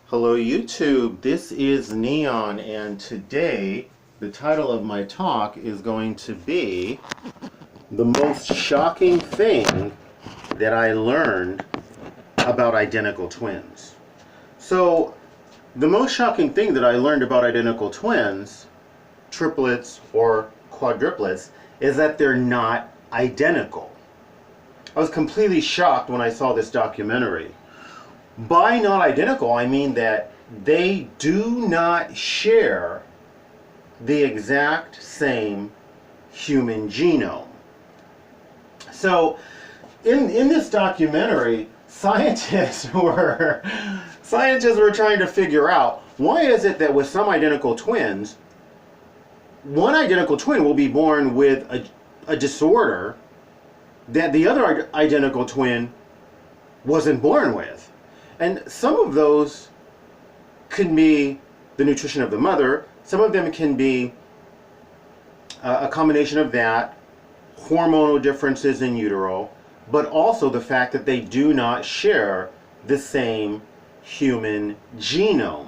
Hello YouTube, this is Neon, and today the title of my talk is going to be the most shocking thing that I learned about identical twins. So the most shocking thing that I learned about identical twins, triplets or quadruplets, is that they're not identical. I was completely shocked when I saw this documentary. By not identical, I mean that they do not share the exact same human genome. So, in this documentary, scientists were trying to figure out why is it that with some identical twins, one identical twin will be born with a disorder that the other identical twin wasn't born with. And some of those can be the nutrition of the mother. Some of them can be a combination of that, hormonal differences in utero, but also the fact that they do not share the same human genome.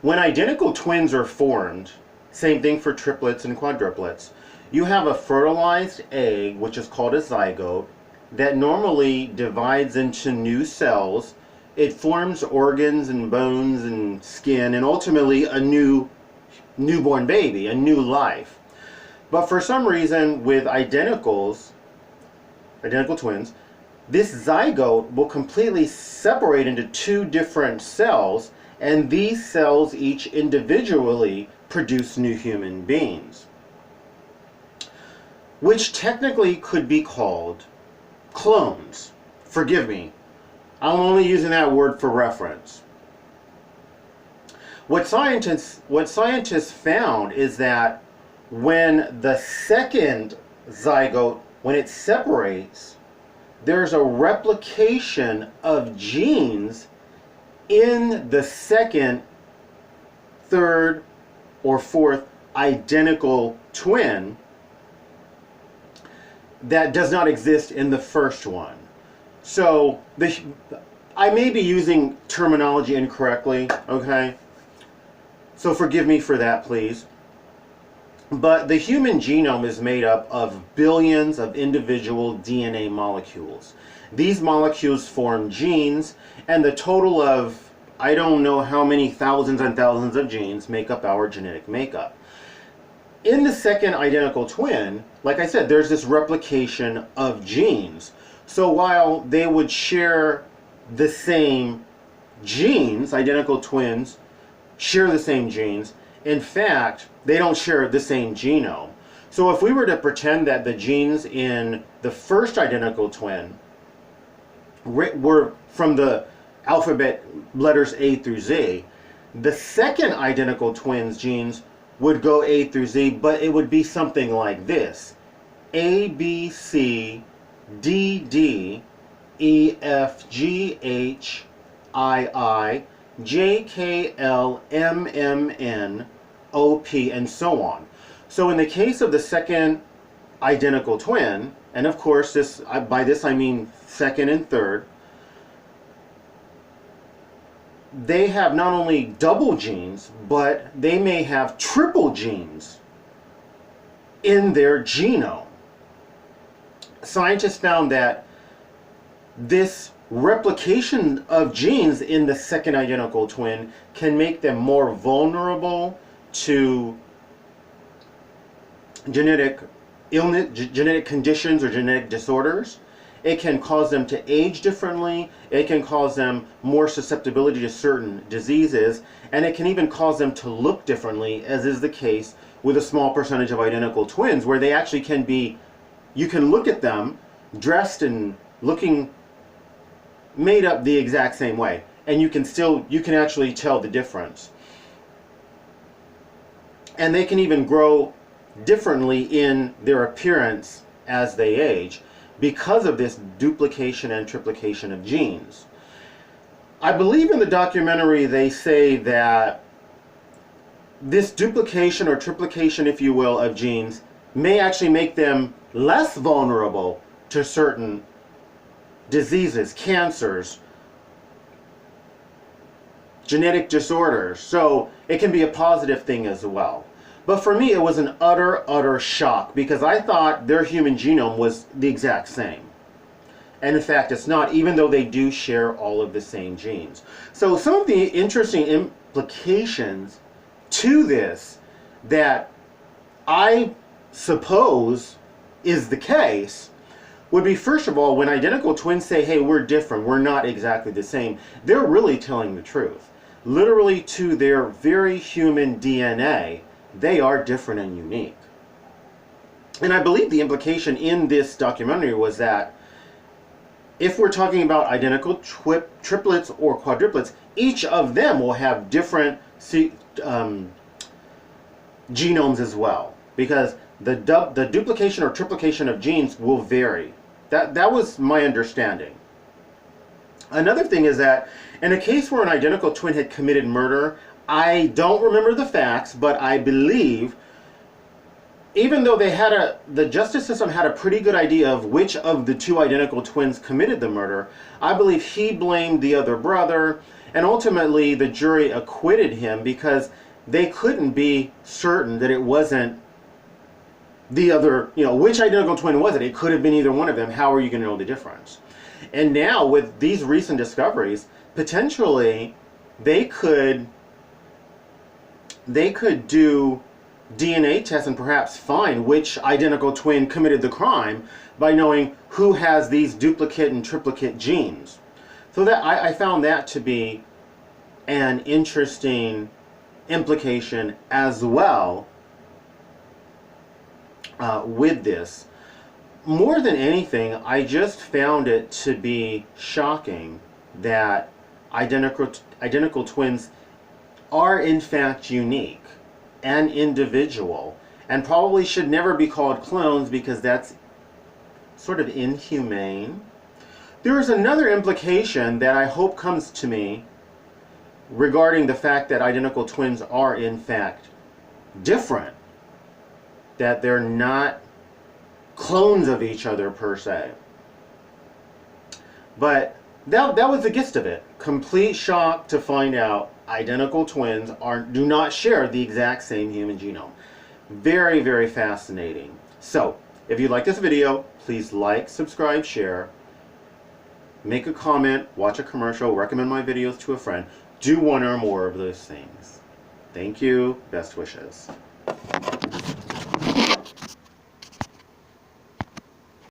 When identical twins are formed, same thing for triplets and quadruplets, you have a fertilized egg, which is called a zygote, that normally divides into new cells. It forms organs and bones and skin and ultimately a newborn baby, a new life. But for some reason with identical twins, this zygote will completely separate into two different cells, and these cells each individually produce new human beings, which technically could be called clones. Forgive me, I'm only using that word for reference. What scientists found is that when the second zygote, when it separates, there's a replication of genes in the second, third, or fourth identical twin that does not exist in the first one. So I may be using terminology incorrectly, okay? So forgive me for that, please. But the human genome is made up of billions of individual DNA molecules. These molecules form genes, and the total of, I don't know how many thousands and thousands of genes make up our genetic makeup. In the second identical twin, like I said, there's this replication of genes. So while they would share the same genes, identical twins share the same genes, in fact, they don't share the same genome. So if we were to pretend that the genes in the first identical twin were from the alphabet letters A through Z, the second identical twin's genes would go A through Z, but it would be something like this: A, B, C, D, D, E, F, G, H, I, J, K, L, M, M, N, O, P, and so on. So in the case of the second identical twin, and of course by this I mean second and third, they have not only double genes, but they may have triple genes in their genome. Scientists found that this replication of genes in the second identical twin can make them more vulnerable to genetic illness, genetic conditions or genetic disorders. It can cause them to age differently. It can cause them more susceptibility to certain diseases, and it can even cause them to look differently, as is the case with a small percentage of identical twins, where they actually can be, you can look at them dressed and looking made up the exact same way, and you can actually tell the difference. And they can even grow differently in their appearance as they age, because of this duplication and triplication of genes. I believe in the documentary they say that this duplication or triplication, if you will, of genes may actually make them less vulnerable to certain diseases, cancers, genetic disorders. So it can be a positive thing as well. But for me, it was an utter shock because I thought their human genome was the exact same. And in fact, it's not, even though they do share all of the same genes. So some of the interesting implications to this that I suppose is the case would be, first of all, when identical twins say, hey, we're different, we're not exactly the same, they're really telling the truth. Literally, to their very human DNA, they are different and unique. And I believe the implication in this documentary was that if we're talking about identical triplets or quadruplets, each of them will have different genomes as well, because the duplication or triplication of genes will vary. That was my understanding. Another thing is that in a case where an identical twin had committed murder, I don't remember the facts, but I believe, even though the justice system had a pretty good idea of which of the two identical twins committed the murder, I believe he blamed the other brother, and ultimately the jury acquitted him because they couldn't be certain that it wasn't the other, which identical twin was it? It could have been either one of them. How are you going to know the difference? And now with these recent discoveries, potentially they could do DNA tests and perhaps find which identical twin committed the crime by knowing who has these duplicate and triplicate genes. So that I found that to be an interesting implication as well with this. More than anything, I just found it to be shocking that identical twins are in fact unique and individual, and probably should never be called clones because that's sort of inhumane. There is another implication that I hope comes to me regarding the fact that identical twins are in fact different, that they're not clones of each other per se. But that was the gist of it. Complete shock to find out identical twins do not share the exact same human genome. Very, very fascinating. So, if you like this video, please like, subscribe, share, make a comment, watch a commercial, recommend my videos to a friend. Do one or more of those things. Thank you. Best wishes.